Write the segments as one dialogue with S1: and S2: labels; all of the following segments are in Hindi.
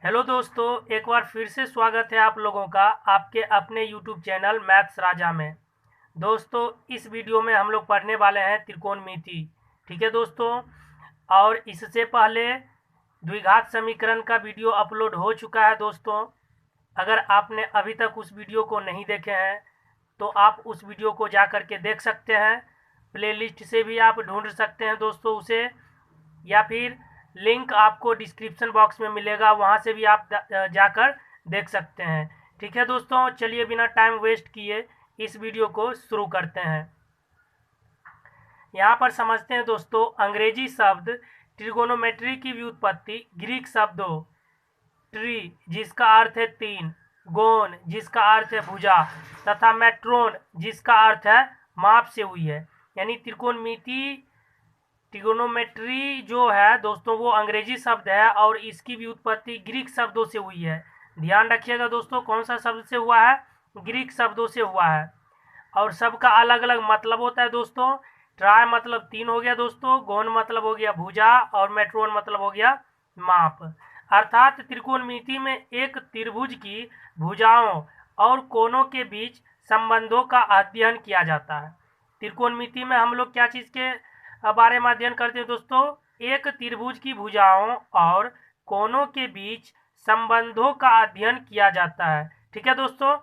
S1: हेलो दोस्तों, एक बार फिर से स्वागत है आप लोगों का आपके अपने यूट्यूब चैनल मैथ्स राजा में। दोस्तों, इस वीडियो में हम लोग पढ़ने वाले हैं त्रिकोणमिति। ठीक है दोस्तों, और इससे पहले द्विघात समीकरण का वीडियो अपलोड हो चुका है दोस्तों। अगर आपने अभी तक उस वीडियो को नहीं देखे हैं तो आप उस वीडियो को जा कर के देख सकते हैं। प्लेलिस्ट से भी आप ढूंढ सकते हैं दोस्तों उसे, या फिर लिंक आपको डिस्क्रिप्शन बॉक्स में मिलेगा, वहाँ से भी आप जाकर देख सकते हैं। ठीक है दोस्तों, चलिए बिना टाइम वेस्ट किए इस वीडियो को शुरू करते हैं। यहाँ पर समझते हैं दोस्तों, अंग्रेजी शब्द ट्रिगोनोमेट्री की व्युत्पत्ति ग्रीक शब्दों ट्री जिसका अर्थ है तीन, गोन जिसका अर्थ है भुजा तथा मेट्रोन जिसका अर्थ है माप से हुई है। यानी त्रिकोणमिति ट्रिगोनोमेट्री जो है दोस्तों वो अंग्रेजी शब्द है और इसकी भी उत्पत्ति ग्रीक शब्दों से हुई है। ध्यान रखिएगा दोस्तों, कौन सा शब्द से हुआ है? ग्रीक शब्दों से हुआ है। और सबका अलग अलग मतलब होता है दोस्तों। ट्राई मतलब तीन हो गया दोस्तों, गोन मतलब हो गया भुजा और मेट्रोन मतलब हो गया माप। अर्थात त्रिकोणमिति में एक त्रिभुज की भुजाओं और कोणों के बीच संबंधों का अध्ययन किया जाता है। त्रिकोणमिति में हम लोग क्या चीज़ के बारे में अध्ययन करते हैं दोस्तों? एक त्रिभुज की भुजाओं और कोणों के बीच संबंधों का अध्ययन किया जाता है। ठीक है दोस्तों,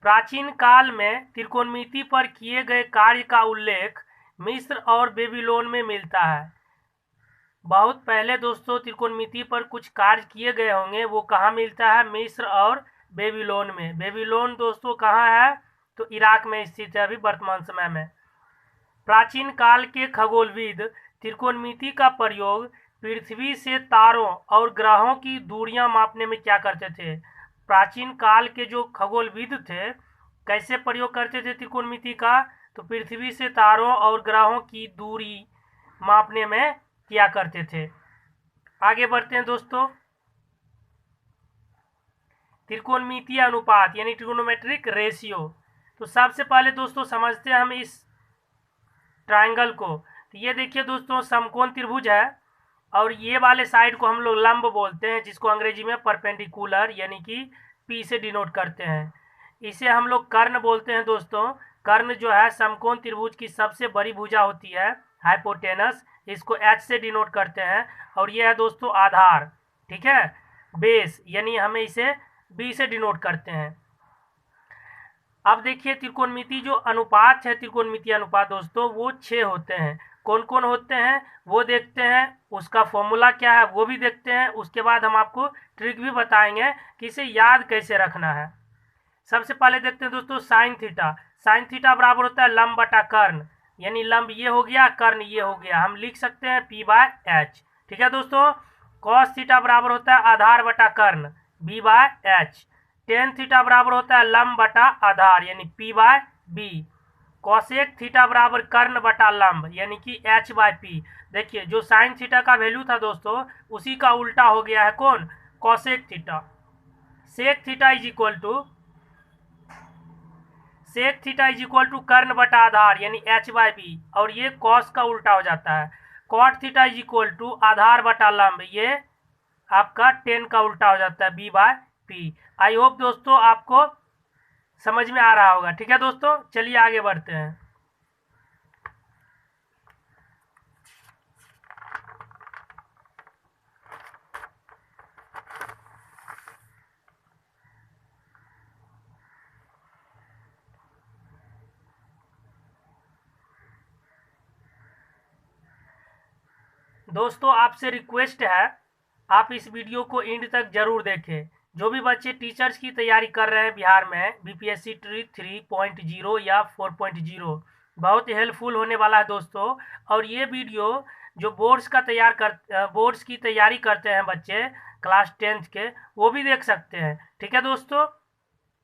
S1: प्राचीन काल में त्रिकोणमिति पर किए गए कार्य का उल्लेख मिस्र और बेबीलोन में मिलता है। बहुत पहले दोस्तों त्रिकोणमिति पर कुछ कार्य किए गए होंगे, वो कहाँ मिलता है? मिस्र और बेबीलोन में। बेबीलोन दोस्तों कहाँ है? तो इराक में स्थित है अभी वर्तमान समय में। प्राचीन काल के खगोलविद त्रिकोणमिति का प्रयोग पृथ्वी से तारों और ग्रहों की दूरियां मापने में क्या करते थे? प्राचीन काल के जो खगोलविद थे कैसे प्रयोग करते थे त्रिकोणमिति का? तो पृथ्वी से तारों और ग्रहों की दूरी मापने में किया करते थे। आगे बढ़ते हैं दोस्तों, त्रिकोणमितीय अनुपात यानी ट्रिगोनोमेट्रिक रेशियो। तो सबसे पहले दोस्तों समझते हैं हम इस ट्रायंगल को। तो ये देखिए दोस्तों, समकोण त्रिभुज है और ये वाले साइड को हम लोग लंब बोलते हैं, जिसको अंग्रेजी में परपेंडिकुलर यानी कि पी से डिनोट करते हैं। इसे हम लोग कर्ण बोलते हैं दोस्तों। कर्ण जो है समकोण त्रिभुज की सबसे बड़ी भुजा होती है, हाइपोटेनस, इसको एच से डिनोट करते हैं। और ये है दोस्तों आधार, ठीक है। बेस यानी हमें इसे बी से डिनोट करते हैं। अब देखिए त्रिकोणमिति जो अनुपात है, त्रिकोणमिति अनुपात दोस्तों वो 6 होते हैं। कौन कौन होते हैं वो देखते हैं, उसका फॉर्मूला क्या है वो भी देखते हैं। उसके बाद हम आपको ट्रिक भी बताएंगे कि इसे याद कैसे रखना है। सबसे पहले देखते हैं दोस्तों साइन थीटा। साइन थीटा बराबर होता है लंब बटा कर्ण, यानी लंब ये हो गया, कर्ण ये हो गया। हम लिख सकते हैं पी बाय एच। ठीक है दोस्तों, कॉस थीटा बराबर होता है आधार बटा कर्ण, B by H. Tan theta बराबर होता है लंब बटा आधार यानी P by B. Cosec theta बराबर कर्ण बटा लंब यानी कि एच बाय पी। देखिए जो साइन थीटा का वैल्यू था दोस्तों उसी का उल्टा हो गया है कौन? Cosec theta. Sec theta is equal to कर्ण बटा आधार यानी एच बाय बी, और ये कॉस का उल्टा हो जाता है। Cot theta is equal to आधार बटा लंब, ये आपका टेन का उल्टा हो जाता है b by p. I hope दोस्तों आपको समझ में आ रहा होगा। ठीक है दोस्तों, चलिए आगे बढ़ते हैं। दोस्तों आपसे रिक्वेस्ट है, आप इस वीडियो को एंड तक जरूर देखें। जो भी बच्चे टीचर्स की तैयारी कर रहे हैं बिहार में, बीपीएससी 3.0 या 4.0, बहुत हेल्पफुल होने वाला है दोस्तों। और ये वीडियो जो बोर्ड्स की तैयारी करते हैं बच्चे क्लास 10th के, वो भी देख सकते हैं। ठीक है दोस्तों,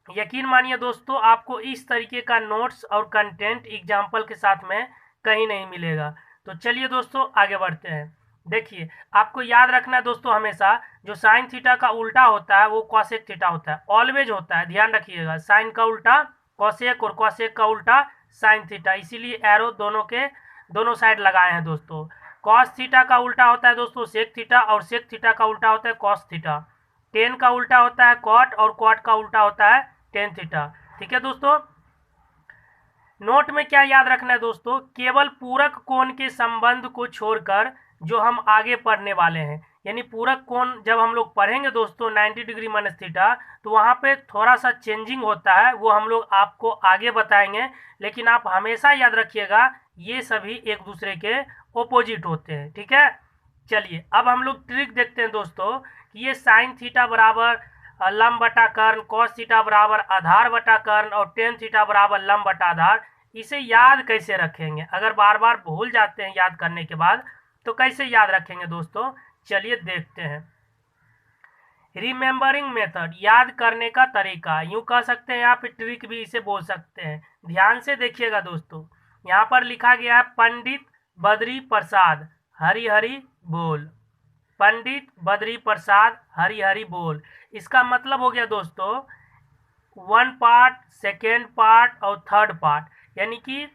S1: यकीन मानिए दोस्तों आपको इस तरीके का नोट्स और कंटेंट एग्जाम्पल के साथ में कहीं नहीं मिलेगा। तो चलिए दोस्तों आगे बढ़ते हैं। देखिए आपको याद रखना है दोस्तों, हमेशा जो साइन थीटा का उल्टा होता है वो कॉसेक थीटा होता है, ऑलवेज होता है। ध्यान रखिएगा, साइन का उल्टा कॉसेक और कॉसेक का उल्टा साइन थीटा, इसीलिए एरो दोनों साइड लगाए हैं दोस्तों। कॉस थीटा का उल्टा होता है दोस्तों सेक थीटा, और सेक थीटा का उल्टा होता है कॉस थीटा। टेन का उल्टा होता है कॉट, और कॉट का उल्टा होता है टेन थीटा। ठीक है दोस्तों, नोट में क्या याद रखना है दोस्तों, केवल पूरक कोण के संबंध को छोड़कर जो हम आगे पढ़ने वाले हैं, यानी पूरक कोण जब हम लोग पढ़ेंगे दोस्तों 90 डिग्री माइनस थीटा, तो वहाँ पे थोड़ा सा चेंजिंग होता है, वो हम लोग आपको आगे बताएंगे। लेकिन आप हमेशा याद रखिएगा ये सभी एक दूसरे के ओपोजिट होते हैं। ठीक है, चलिए अब हम लोग ट्रिक देखते हैं दोस्तों कि ये साइन थीटा बराबर लंब बटा कर्ण, कॉस थीटा बराबर आधार बटा कर्ण, और टेन थीटा बराबर लंब बटा आधार, इसे याद कैसे रखेंगे। अगर बार बार भूल जाते हैं याद करने के बाद तो कैसे याद रखेंगे दोस्तों, चलिए देखते हैं। रिमेम्बरिंग मेथड, याद करने का तरीका, यूं कह सकते हैं, यहाँ पे ट्रिक भी इसे बोल सकते हैं। ध्यान से देखिएगा दोस्तों, यहाँ पर लिखा गया है पंडित बद्री प्रसाद हरि हरि बोल। पंडित बद्री प्रसाद हरि हरि बोल, इसका मतलब हो गया दोस्तों वन पार्ट, सेकेंड पार्ट और थर्ड पार्ट, यानी कि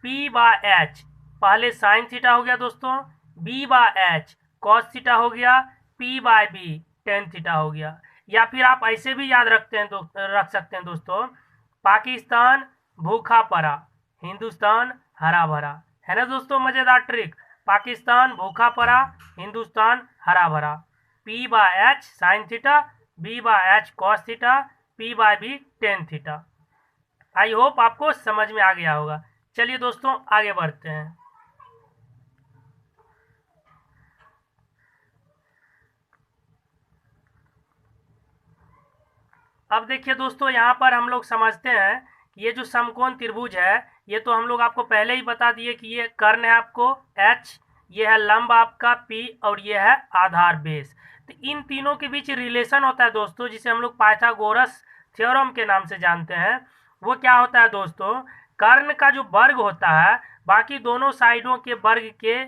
S1: P बाय एच, पहले साइन थीटा हो गया दोस्तों, B by h cos theta हो गया, P by b tan theta हो गया। या फिर आप ऐसे भी याद रख सकते हैं दोस्तों, पाकिस्तान भूखा पड़ा, हिंदुस्तान हरा भरा। है ना दोस्तों मजेदार ट्रिक, पाकिस्तान भूखा पड़ा, हिंदुस्तान हरा भरा। P by h sine theta, B by h cos theta, P by b tan theta. I hope आपको समझ में आ गया होगा। चलिए दोस्तों आगे बढ़ते हैं। अब देखिए दोस्तों, यहाँ पर हम लोग समझते हैं कि ये जो समकोण त्रिभुज है, ये तो हम लोग आपको पहले ही बता दिए कि ये कर्ण है आपको H, ये है लंब आपका P, और ये है आधार बेस। तो इन तीनों के बीच रिलेशन होता है दोस्तों, जिसे हम लोग पाइथागोरस थ्योरम के नाम से जानते हैं। वो क्या होता है दोस्तों, कर्ण का जो वर्ग होता है बाकी दोनों साइडों के वर्ग के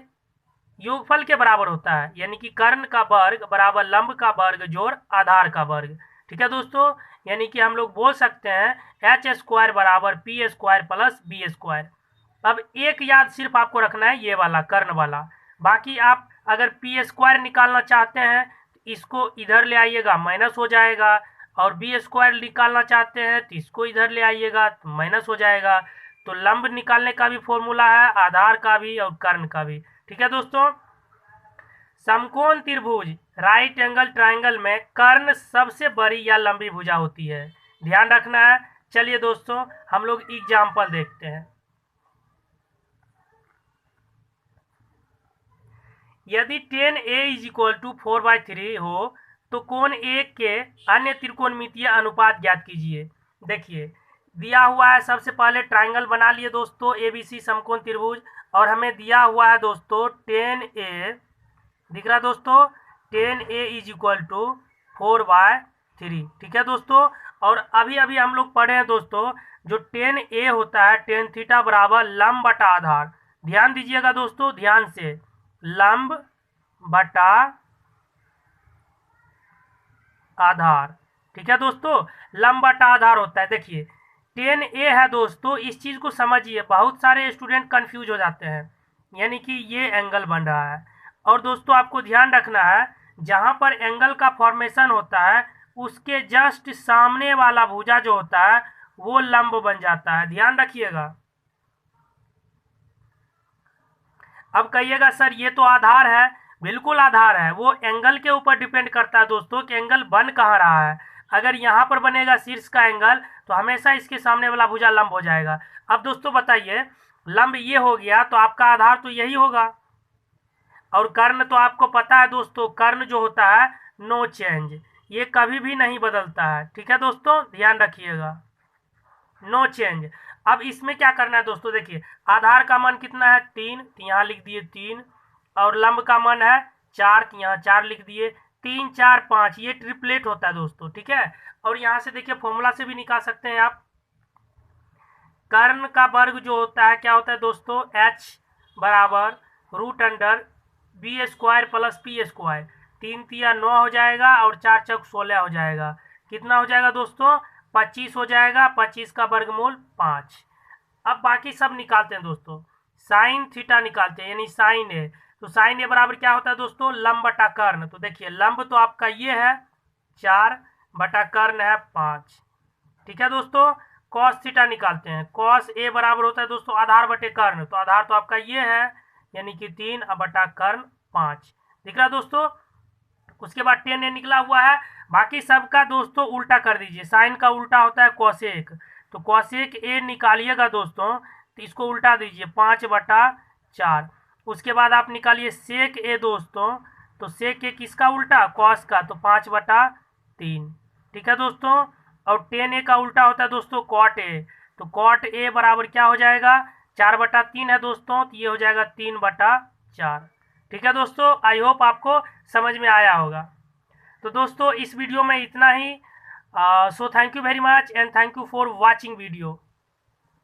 S1: योगफल के बराबर होता है, यानी कि कर्ण का वर्ग बराबर लंब का वर्ग जोड़ आधार का वर्ग। ठीक है दोस्तों, यानी कि हम लोग बोल सकते हैं एच स्क्वायर बराबर p square plus b square. अब एक याद सिर्फ आपको रखना है ये वाला कर्ण वाला, बाकी आप अगर पी स्क्वायर निकालना चाहते हैं तो इसको इधर ले आइएगा माइनस हो जाएगा, और बी स्क्वायर निकालना चाहते हैं तो इसको इधर ले आइएगा तो माइनस हो जाएगा। तो लंब निकालने का भी फॉर्मूला है, आधार का भी और कर्ण का भी। ठीक है दोस्तों, समकोण त्रिभुज राइट एंगल ट्रायंगल में कर्ण सबसे बड़ी या लंबी भुजा होती है, ध्यान रखना है। चलिए दोस्तों हम लोग एग्जाम्पल देखते हैं। यदि tan A is equal to 4/3 हो तो कोण A के अन्य त्रिकोणमितीय अनुपात ज्ञात कीजिए। देखिए दिया हुआ है, सबसे पहले ट्रायंगल बना लिए दोस्तों ABC समकोण त्रिभुज, और हमें दिया हुआ है दोस्तों tan A, दिख रहा दोस्तों tan A is equal to 4/3। ठीक है दोस्तों, और अभी अभी हम लोग पढ़े हैं दोस्तों जो tan A होता है tan थीटा बराबर लंब बटा आधार। ध्यान दीजिएगा दोस्तों, ध्यान से, लंब बटा आधार। ठीक है दोस्तों, लंब बटा आधार होता है। देखिए tan A है दोस्तों, इस चीज को समझिए, बहुत सारे स्टूडेंट कंफ्यूज हो जाते हैं, यानी कि ये एंगल बन रहा है, और दोस्तों आपको ध्यान रखना है जहां पर एंगल का फॉर्मेशन होता है उसके जस्ट सामने वाला भुजा जो होता है वो लंब बन जाता है, ध्यान रखिएगा। अब कहिएगा सर ये तो आधार है, बिल्कुल आधार है, वो एंगल के ऊपर डिपेंड करता है दोस्तों कि एंगल बन कहाँ रहा है। अगर यहाँ पर बनेगा शीर्ष का एंगल तो हमेशा इसके सामने वाला भुजा लंब हो जाएगा। अब दोस्तों बताइए, लंब ये हो गया तो आपका आधार तो यही होगा, और कर्ण तो आपको पता है दोस्तों, कर्ण जो होता है नो चेंज, ये कभी भी नहीं बदलता है। ठीक है दोस्तों, ध्यान रखिएगा, नो चेंज। अब इसमें क्या करना है दोस्तों, देखिए आधार का मान कितना है 3, तो यहाँ लिख दिए 3, और लंब का मान है 4, तो यहाँ 4 लिख दिए। 3 4 5 ये ट्रिपलेट होता है दोस्तों। ठीक है, और यहाँ से देखिए फॉर्मूला से भी निकाल सकते हैं आप, कर्ण का वर्ग जो होता है क्या होता है दोस्तों, h बराबर root under b square plus p square. 3 तिया 9 हो जाएगा, और 4 चौक 16 हो जाएगा। कितना हो जाएगा दोस्तों, 25 हो जाएगा, 25 का वर्गमूल 5। अब बाकी सब निकालते हैं दोस्तों, साइन थीटा निकालते हैं, यानी साइन ए, तो साइन ए बराबर क्या होता है दोस्तों, लंब बटा कर्ण। तो देखिए लंब तो आपका ये है 4 बटा कर्ण है 5। ठीक है दोस्तों, कॉस थीटा निकालते हैं। कॉस ए बराबर होता है दोस्तों आधार बटे कर्ण, तो आधार तो आपका ये है यानी कि 3 बटा कर्ण 5। दिख रहा दोस्तों। उसके बाद टेन ए निकला हुआ है। बाकी सबका दोस्तों उल्टा कर दीजिए, साइन का उल्टा होता है कॉसेक, तो कॉसेक ए निकालिएगा दोस्तों तो इसको उल्टा दीजिए 5/4। उसके बाद आप निकालिए सेक ए दोस्तों, तो सेक ए किसका उल्टा, कॉस का, तो 5/3। ठीक है दोस्तों। और टेन ए का उल्टा होता है दोस्तों कॉट ए, तो कॉट ए बराबर क्या हो जाएगा, 4/3 है दोस्तों, तो ये हो जाएगा 3/4। ठीक है दोस्तों, आई होप आपको समझ में आया होगा। तो दोस्तों इस वीडियो में इतना ही। So thank you very much and thank you for watching video.